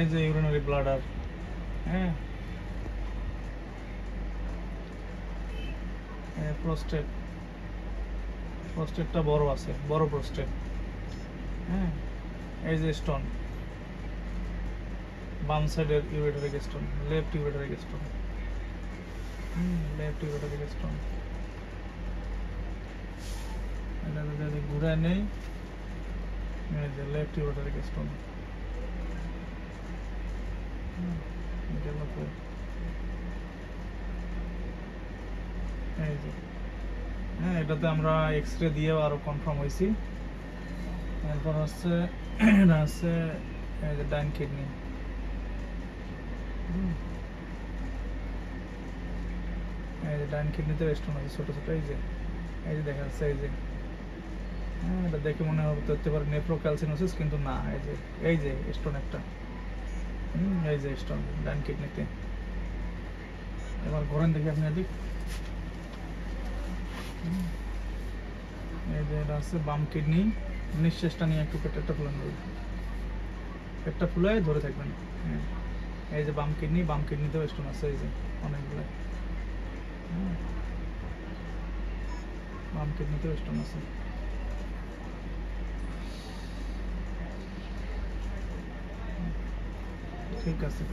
এই যে urinary bladder, হ্যাঁ, প্রোস্টেট, প্রোস্টেটটা বড় আছে, বড় প্রোস্টেট, হ্যাঁ। এই যে স্টোন, বাম সাইডের ureteric stone, left ureteric stone, left ureteric stone. এটা যদি ঘুরায় নেই, এই যে লেফট ইউরেটারিক স্টোন, এই যে, হ্যাঁ, এটাতে আমরা এক্সরে দিয়েও আরো কনফার্ম হয়েছি। এরপর হচ্ছে এটা হচ্ছে এই যে ডাইন কিডনি, এই যে ডাইন কিডনিতে স্টোন আছে ছোট ছোট, এই যে দেখা যাচ্ছে, হ্যাঁ, এটা দেখে মনে হতে পারে নেফ্রোক্যালসিনোসিস, কিন্তু না, এই যে স্টোন একটা, এই যে স্টোন ডাইন কিডনিতে। এবার ঘোরেন দেখি আপনি এদিক, এই যে এটা হচ্ছে বাম কিডনি। নিঃশ্বাসটা নিয়ে একটু পেটটা ফুলান, পেটটা ফুলে ধরে থাকবেন, হ্যাঁ। এই যে বাম কিডনিতেও স্টোন আছে, এই যে অনেকগুলো, বাম কিডনিতেও স্টোন আছে। ঠিক আছে।